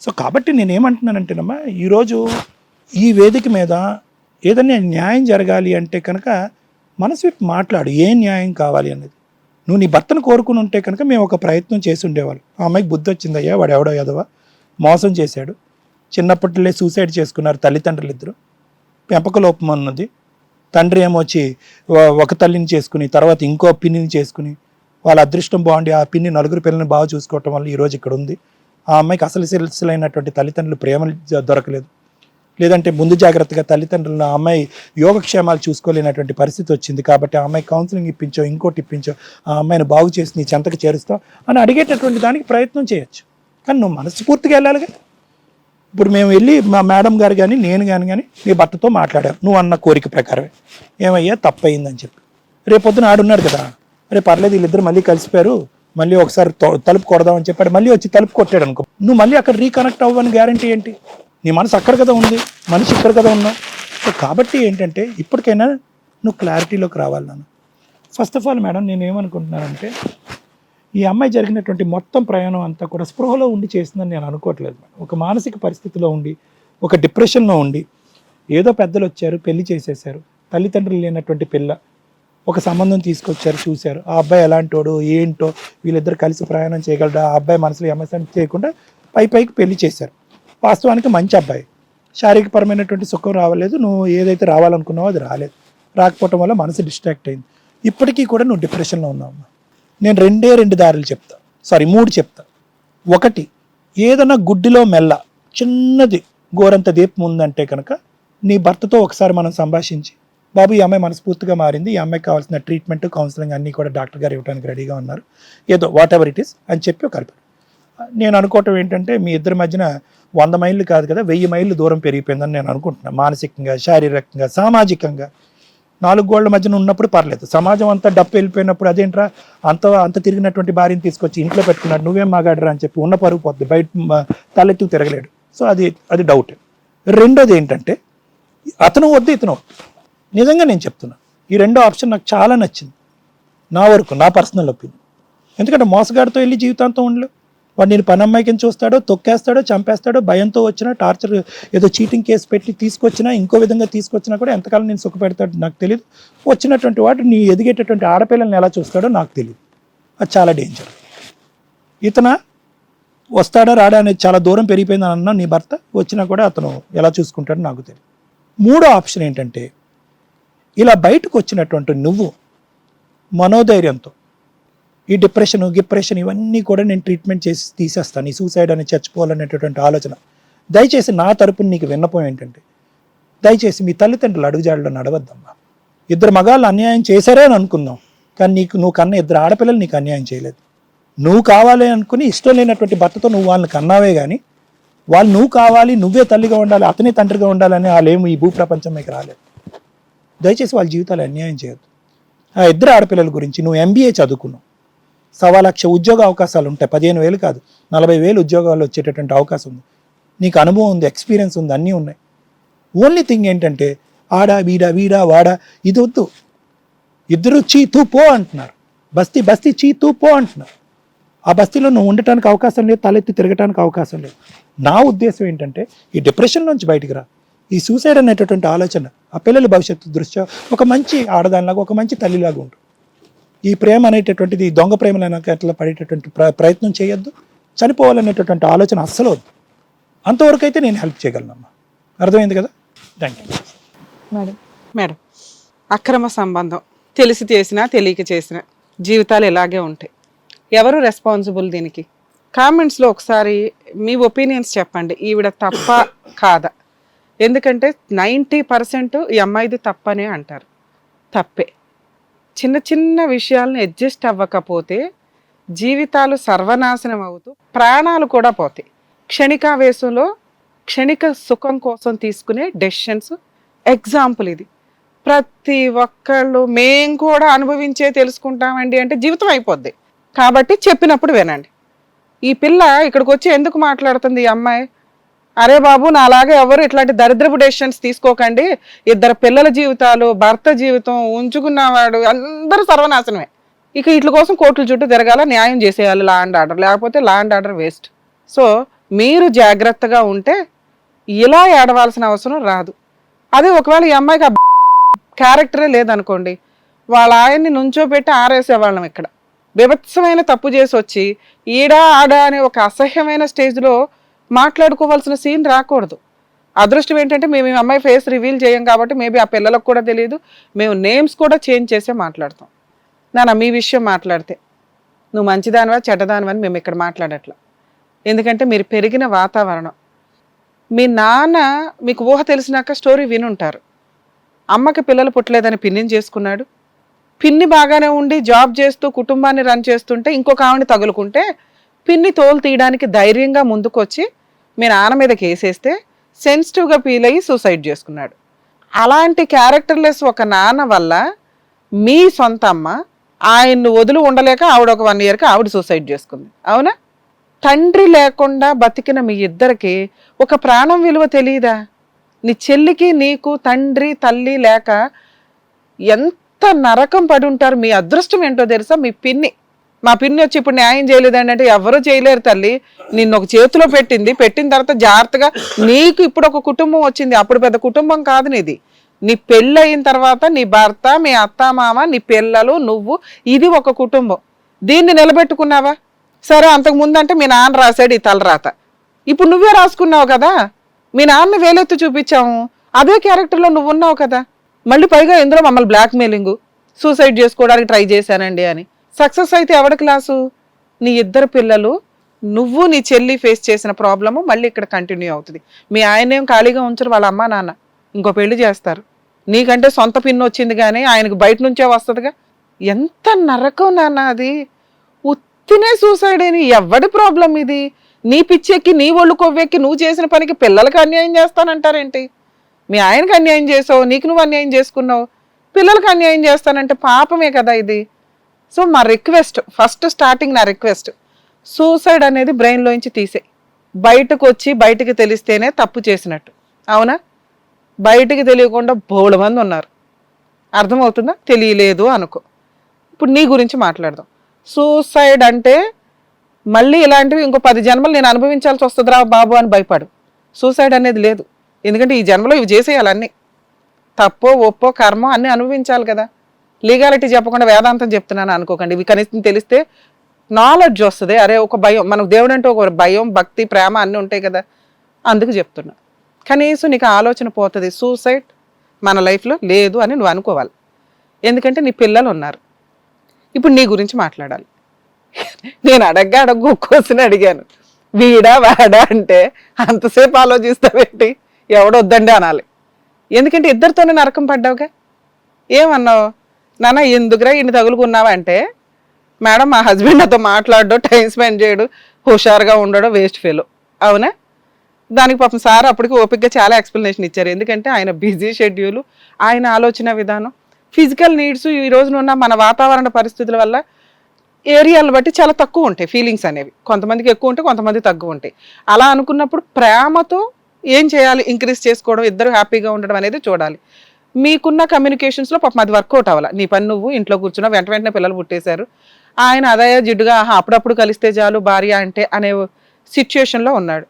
So కాబట్టి నేనేమంటున్నానంటేనమ్మా, ఈరోజు ఈ వేదిక మీద ఏదైనా న్యాయం జరగాలి అంటే కనుక మనసు విప్పి మాట్లాడు, ఏం న్యాయం కావాలి అనేది. నువ్వు నీ భర్తను కోరుకుని ఉంటే కనుక మేము ఒక ప్రయత్నం చేసి ఉండేవాళ్ళు. ఆ అమ్మాయికి బుద్ధి వచ్చిందయ్యా, వాడు ఎవడో ఎదవా మోసం చేశాడు, చిన్నప్పటిలే సూసైడ్ చేసుకున్నారు తల్లిదండ్రులు ఇద్దరు, పెంపక లోపం ఉన్నది, తండ్రి ఏమో వచ్చి ఒక తల్లిని చేసుకుని తర్వాత ఇంకో పిన్నిని చేసుకుని వాళ్ళ అదృష్టం బాగుండి ఆ పిన్ని నలుగురు పిల్లల్ని బాగా చూసుకోవటం వల్ల ఈరోజు ఇక్కడ ఉంది. ఆ అమ్మాయికి అసలు సిలసిలైనటువంటి తల్లిదండ్రులు ప్రేమ దొరకలేదు, లేదంటే ముందు జాగ్రత్తగా తల్లిదండ్రులను ఆ అమ్మాయి యోగక్షేమాలు చూసుకోలేనటువంటి పరిస్థితి వచ్చింది. కాబట్టి ఆ అమ్మాయి కౌన్సిలింగ్ ఇప్పించో ఇంకోటి ఇప్పించో ఆ అమ్మాయిని బాగు చేసి నీ చెంతకు చేరుస్తావు అని అడిగేటటువంటి దానికి ప్రయత్నం చేయొచ్చు. కానీ నువ్వు మనస్ఫూర్తిగా వెళ్ళాలిగా. ఇప్పుడు మేము వెళ్ళి మా మేడం గారు కానీ నేను కానీ నీ భర్తతో మాట్లాడాం, నువ్వు అన్న కోరిక ప్రకారమే, ఏమయ్యా తప్పయిందని చెప్పి. రేపొద్దున ఆడున్నాడు కదా, రేపు పర్లేదు వీళ్ళిద్దరు మళ్ళీ కలిసిపోయారు, మళ్ళీ ఒకసారి తలుపు కొడదామని చెప్పాడు, మళ్ళీ వచ్చి తలుపు కొట్టాడు అనుకో, నువ్వు మళ్ళీ అక్కడ రీకనెక్ట్ అవ్వని గ్యారంటీ ఏంటి? నీ మనసు అక్కడ కదా ఉంది, మనిషి ఇక్కడ కదా ఉన్నావు. సో కాబట్టి ఏంటంటే ఇప్పటికైనా నువ్వు క్లారిటీలోకి రావాలి. నన్ను ఫస్ట్ ఆఫ్ ఆల్ మేడం నేను ఏమనుకుంటున్నానంటే, ఈ అమ్మాయి జరిగినటువంటి మొత్తం ప్రయాణం అంతా కూడా స్పృహలో ఉండి చేసిందని నేను అనుకోవట్లేదు మేడం. ఒక మానసిక పరిస్థితిలో ఉండి, ఒక డిప్రెషన్లో ఉండి, ఏదో పెద్దలు వచ్చారు పెళ్లి చేసేసారు, తల్లిదండ్రులు లేనటువంటి పిల్ల, ఒక సంబంధం తీసుకొచ్చారు, చూశారు, ఆ అబ్బాయి ఎలాంటోడు ఏంటో, వీళ్ళిద్దరు కలిసి ప్రయాణం చేయగలడా, ఆ అబ్బాయి మనసులో ఎంఎస్ఎం చేయకుండా పైకి పెళ్లి చేశారు. వాస్తవానికి మంచి అబ్బాయి, శారీరకపరమైనటువంటి సుఖం రావలేదు, నువ్వు ఏదైతే రావాలనుకున్నావో అది రాలేదు, రాకపోవటం వల్ల మనసు డిస్ట్రాక్ట్ అయింది. ఇప్పటికీ కూడా నువ్వు డిప్రెషన్లో ఉన్నావు. నేను రెండు దారులు చెప్తా, 3 చెప్తా. ఒకటి, ఏదైనా గుడ్డిలో మెల్ల చిన్నది గోరంత దీపం ఉందంటే కనుక నీ భర్తతో ఒకసారి మనం సంభాషించి, బాబు ఈ అమ్మాయి మనస్ఫూర్తిగా మారింది, ఈ అమ్మాయికి కావాల్సిన ట్రీట్మెంట్ కౌన్సిలింగ్ అన్నీ కూడా డాక్టర్ గారు ఇవ్వడానికి రెడీగా ఉన్నారు, ఏదో వాట్ ఎవర్ ఇట్ ఈస్ అని చెప్పి కలిపి. నేను అనుకోవటం ఏంటంటే మీ ఇద్దరి మధ్యన 100 మైళ్ళు కాదు కదా 1000 మైళ్ళు దూరం పెరిగిపోయిందని నేను అనుకుంటున్నాను. మానసికంగా, శారీరకంగా, సామాజికంగా 4 గోళ్ల మధ్యన ఉన్నప్పుడు పర్లేదు, సమాజం అంతా డప్పు వెళ్ళిపోయినప్పుడు అదేంట్రా అంత తిరిగినటువంటి భార్యను తీసుకొచ్చి ఇంట్లో పెట్టుకున్నాడు, నువ్వేం మాగాడరా అని చెప్పి ఉన్న పరుగు పోద్ది, బయట తలెత్తు తిరగలేడు. సో అది డౌట్. రెండోది ఏంటంటే, అతను వద్దు ఇతను వద్దు. నిజంగా నేను చెప్తున్నా, ఈ రెండో ఆప్షన్ నాకు చాలా నచ్చింది, నా వరకు, నా పర్సనల్ ఒపీనియన్. ఎందుకంటే మోసగాడితో వెళ్ళి జీవితాంతం ఉండలేవు. వాడు నేను పని అమ్మాయికి చూస్తాడో, తొక్కేస్తాడో, చంపేస్తాడో, భయంతో వచ్చినా, టార్చర్ ఏదో చీటింగ్ కేసు పెట్టి తీసుకొచ్చినా, ఇంకో విధంగా తీసుకొచ్చినా కూడా ఎంతకాలం నేను సుఖపెడతాడు నాకు తెలియదు. వచ్చినటువంటి వాడు నీ ఎదిగేటటువంటి ఆడపిల్లల్ని ఎలా చూస్తాడో నాకు తెలియదు. అది చాలా డేంజర్. ఇతన వస్తాడా రాడా అనేది చాలా దూరం పెరిగిపోయిందని అన్నా నీ భర్త, వచ్చినా కూడా అతను ఎలా చూసుకుంటాడో నాకు తెలియదు. మూడో ఆప్షన్ ఏంటంటే, ఇలా బయటకు వచ్చినటువంటి నువ్వు మనోధైర్యంతో ఈ డిప్రెషన్ ఇవన్నీ కూడా నేను ట్రీట్మెంట్ చేసి తీసేస్తాను, ఈ సూసైడ్ అని చచ్చిపోవాలనేటటువంటి ఆలోచన. దయచేసి నా తరపున నీకు విన్నపం ఏంటంటే, దయచేసి మీ తల్లిదండ్రులు అడుగుజాడలో నడవద్దమ్మా. 2 మగాళ్ళు అన్యాయం చేశారే అని అనుకుందాం, కానీ నువ్వు కన్నా 2 ఆడపిల్లలు నీకు అన్యాయం చేయలేదు. నువ్వు కావాలి అనుకుని ఇష్టం లేనటువంటి భర్తతో నువ్వు వాళ్ళని కన్నావే కానీ వాళ్ళు నువ్వు కావాలి, నువ్వే తల్లిగా ఉండాలి, అతనే తండ్రిగా ఉండాలని వాళ్ళేమో ఈ భూప్రపంచం మీకు రాలేదు. దయచేసి వాళ్ళ జీవితాలు అన్యాయం చేయొద్దు. ఆ 2 ఆడపిల్లల గురించి నువ్వు MBA చదువుకున్నావు, 1,00,000 ఉద్యోగ అవకాశాలు ఉంటాయి, 15,000 కాదు 40,000 ఉద్యోగాలు వచ్చేటటువంటి అవకాశం ఉంది. నీకు అనుభవం ఉంది, ఎక్స్పీరియన్స్ ఉంది, అన్నీ ఉన్నాయి. ఓన్లీ థింగ్ ఏంటంటే ఆడా వీడా వాడా ఇది వద్దు. 2 చీ తూ పో అంటున్నారు, బస్తీ చీ తూ పో అంటున్నారు. ఆ బస్తీలో నువ్వు ఉండటానికి అవకాశం లేదు, తలెత్తి తిరగటానికి అవకాశం లేదు. నా ఉద్దేశం ఏంటంటే, ఈ డిప్రెషన్ నుంచి బయటికి రా. ఈ సూసైడ్ అనేటటువంటి ఆలోచన ఆ పిల్లల భవిష్యత్తు దృష్ట్యా ఒక మంచి ఆడదానిలాగా, ఒక మంచి తల్లిలాగా ఉంటుంది. ఈ ప్రేమ అనేటటువంటిది దొంగ ప్రేమలైనా అట్లా పడేటటువంటి ప్రయత్నం చేయొద్దు. చనిపోవాలనేటటువంటి ఆలోచన అస్సలు వద్దు. అంతవరకు అయితే నేను హెల్ప్ చేయగలనమ్మా. అర్థమైంది కదా? Thank you madam. అక్రమ సంబంధం తెలిసి చేసినా తెలియక చేసిన జీవితాలు ఇలాగే ఉంటాయి. ఎవరు రెస్పాన్సిబుల్ దీనికి? కామెంట్స్లో ఒకసారి మీ ఒపీనియన్స్ చెప్పండి, ఈవిడ తప్ప కాదా? ఎందుకంటే 90% ఈ అమ్మాయిది తప్పనే అంటారు. తప్పే. చిన్న విషయాలను అడ్జస్ట్ అవ్వకపోతే జీవితాలు సర్వనాశనం అవుతూ ప్రాణాలు కూడా పోతాయి. క్షణికావేశంలో క్షణిక సుఖం కోసం తీసుకునే డెసిషన్స్ ఎగ్జాంపుల్ ఇది. ప్రతి ఒక్కళ్ళు మేం కూడా అనుభవించే తెలుసుకుంటామండి అంటే జీవితం అయిపోద్ది. కాబట్టి చెప్పినప్పుడు వినండి. ఈ పిల్ల ఇక్కడికి వచ్చి ఎందుకు మాట్లాడుతుంది ఈ అమ్మాయి? అరే బాబు, నాలాగా ఎవరు ఇట్లాంటి దరిద్రపు డెసిషన్స్ తీసుకోకండి, 2 పిల్లల జీవితాలు, భర్త జీవితం, ఉంచుకున్నవాడు అందరూ సర్వనాశనమే. ఇక వీటి కోసం కోర్టుల చుట్టూ తిరగాల, న్యాయం చేసేయాలి, లా అండ్ ఆర్డర్, లేకపోతే law and order waste. So మీరు జాగ్రత్తగా ఉంటే ఇలా ఏడవాల్సిన అవసరం రాదు. అదే ఒకవేళ ఈ అమ్మాయికి ఆ క్యారెక్టరే లేదనుకోండి, వాళ్ళ ఆయన్ని నుంచోబెట్టి ఆరేసేవాళ్ళం ఇక్కడ. బీభత్సమైన తప్పు చేసి వచ్చి ఈడా ఆడా అనే ఒక అసహ్యమైన స్టేజ్లో మాట్లాడుకోవాల్సిన సీన్ రాకూడదు. అదృష్టం ఏంటంటే మేము ఈ అమ్మాయి ఫేస్ రివీల్ చేయం కాబట్టి మేబీ ఆ పిల్లలకు కూడా తెలియదు, మేము నేమ్స్ కూడా చేంజ్ చేసే మాట్లాడతాం. నాన్న మీ విషయం మాట్లాడితే నువ్వు మంచిదానివా చెడ్డదానివని మేము ఇక్కడ మాట్లాడట్లా. ఎందుకంటే మీరు పెరిగిన వాతావరణం, మీ నాన్న మీకు ఊహ తెలిసినాక స్టోరీ వినుంటారు. అమ్మకి పిల్లలు పుట్టలేదని పిన్నిని చేసుకున్నాడు, పిన్ని బాగానే ఉండి జాబ్ చేస్తూ కుటుంబాన్ని రన్ చేస్తుంటే ఇంకొక ఆవిడని తగులుకుంటే పిన్ని తోలు తీయడానికి ధైర్యంగా ముందుకొచ్చి మీ నాన్న మీద కేసేస్తే సెన్సిటివ్గా ఫీల్ అయ్యి సూసైడ్ చేసుకున్నాడు. అలాంటి క్యారెక్టర్లెస్ ఒక నాన్న వల్ల మీ సొంత అమ్మ ఆయన్ని వదిలి ఉండలేక ఆవిడ ఒక 1 yearకి ఆవిడ సూసైడ్ చేసుకుంది. అవునా? తండ్రి లేకుండా బతికిన మీ ఇద్దరికి ఒక ప్రాణం విలువ తెలియదా? నీ చెల్లికి నీకు తండ్రి తల్లి లేక ఎంత నరకం పడి ఉంటారు. మీ అదృష్టం ఏంటో తెలుసా? మీ పిన్ని, మా పిన్ని వచ్చి ఇప్పుడు న్యాయం చేయలేదండి అంటే ఎవరూ చేయలేరు తల్లి. నిన్ను ఒక చేతిలో పెట్టిన తర్వాత జాగ్రత్తగా నీకు ఇప్పుడు ఒక కుటుంబం వచ్చింది. అప్పుడు పెద్ద కుటుంబం కాదు నీది. నీ పెళ్ళి అయిన తర్వాత నీ భర్త, మీ అత్త మామ, నీ పిల్లలు, నువ్వు, ఇది ఒక కుటుంబం. దీన్ని నిలబెట్టుకున్నావా? సరే, అంతకు ముందు అంటే మీ నాన్న రాశాడు ఈ తలరాత, ఇప్పుడు నువ్వే రాసుకున్నావు కదా. మీ నాన్న వేలెత్తి చూపించాము, అదే క్యారెక్టర్లో నువ్వు ఉన్నావు కదా. మళ్ళీ పైగా ఇందులో మమ్మల్ని బ్లాక్మెయిలింగ్, సూసైడ్ చేసుకోవడానికి ట్రై చేశానండి అని. సక్సెస్ అయితే ఎవరి క్లాసు? నీ ఇద్దరు పిల్లలు, నువ్వు నీ చెల్లి ఫేస్ చేసిన ప్రాబ్లము మళ్ళీ ఇక్కడ కంటిన్యూ అవుతుంది. మీ ఆయన ఏం ఖాళీగా ఉంచరు, వాళ్ళ అమ్మా నాన్న ఇంకో పెళ్లి చేస్తారు. నీకంటే సొంత పిన్ను వచ్చింది కానీ ఆయనకు బయట నుంచే వస్తుందిగా. ఎంత నరకం నాన్న అది. ఉత్తినే సూసైడ్ అని ఎవడి ప్రాబ్లం ఇది? నీ పిచ్చెక్కి నీ ఒళ్ళు కొవ్వెక్కి నువ్వు చేసిన పనికి పిల్లలకి అన్యాయం చేస్తానంటారేంటి? మీ ఆయనకు అన్యాయం చేసావు, నీకు నువ్వు అన్యాయం చేసుకున్నావు, పిల్లలకి అన్యాయం చేస్తానంటే పాపమే కదా ఇది. సో మా రిక్వెస్ట్, ఫస్ట్ స్టార్టింగ్ నా రిక్వెస్ట్, సూసైడ్ అనేది బ్రెయిన్లోంచి తీసే. బయటకు వచ్చి బయటికి తెలిస్తేనే తప్పు చేసినట్టు. అవునా? బయటికి తెలియకుండా బోడు మంది ఉన్నారు. అర్థమవుతుందా? తెలియలేదు అనుకో. ఇప్పుడు నీ గురించి మాట్లాడదాం. సూసైడ్ అంటే మళ్ళీ ఇలాంటివి ఇంకో 10 జన్మలు నేను అనుభవించాల్సి వస్తుందిరా బాబు అని భయపడు. సూసైడ్ అనేది లేదు. ఎందుకంటే ఈ జన్మలో ఇవి చేసేయాలి, అన్నీ తప్పో ఒప్పో కర్మ అన్నీ అనుభవించాలి కదా. లీగాలిటీ చెప్పకుండా వేదాంతం చెప్తున్నాను అనుకోకండి. ఇవి కనీసం తెలిస్తే నాలెడ్జ్ వస్తుంది. అరే ఒక భయం, మనకు దేవుడు అంటే ఒక భయం, భక్తి, ప్రేమ అన్నీ ఉంటాయి కదా, అందుకు చెప్తున్నా. కనీసం నీకు ఆలోచన పోతుంది సూసైడ్ మన లైఫ్లో లేదు అని నువ్వు అనుకోవాలి. ఎందుకంటే నీ పిల్లలు ఉన్నారు. ఇప్పుడు నీ గురించి మాట్లాడాలి. నేను అడగ్గు క్వశ్చన్ అడిగాను, వీడా వాడా అంటే అంతసేపు ఆలోచిస్తావేంటి? ఎవడొద్దండి అనాలి. ఎందుకంటే ఇద్దరితోనే నరకం పడ్డావుగా. ఏమన్నావు? నాన్న ఎందుకురా ఇన్ని తగులుకున్నావా అంటే, మేడం మా హస్బెండ్ నాతో మాట్లాడడం, టైం స్పెండ్ చేయడం, హుషారుగా ఉండడం వేస్ట్ ఫెలో. అవునా? దానికి పాపం సార్ అప్పటికి ఓపికగా చాలా ఎక్స్ప్లెనేషన్ ఇచ్చారు. ఎందుకంటే ఆయన బిజీ షెడ్యూల్, ఆయన ఆలోచన విధానం, ఫిజికల్ నీడ్స్ ఈ రోజునున్న మన వాతావరణ పరిస్థితుల వల్ల ఏరియాలను బట్టి చాలా తక్కువ ఉంటాయి ఫీలింగ్స్ అనేవి. కొంతమందికి ఎక్కువ ఉంటాయి, కొంతమంది తక్కువ ఉంటాయి. అలా అనుకున్నప్పుడు ప్రేమతో ఏం చేయాలి? ఇంక్రీజ్ చేసుకోవడం, ఇద్దరు హ్యాపీగా ఉండడం అనేది చూడాలి. మీకున్న కమ్యూనికేషన్స్లో పాపం అది వర్కౌట్ అవ్వాలి. నీ పని నువ్వు ఇంట్లో కూర్చున్నా, వెంటనే పిల్లలు పుట్టేశారు, ఆయన అదయ జిడ్డుగా అప్పుడప్పుడు కలిస్తే చాలు భార్య అంటే అనే సిచ్యుయేషన్లో ఉన్నాడు.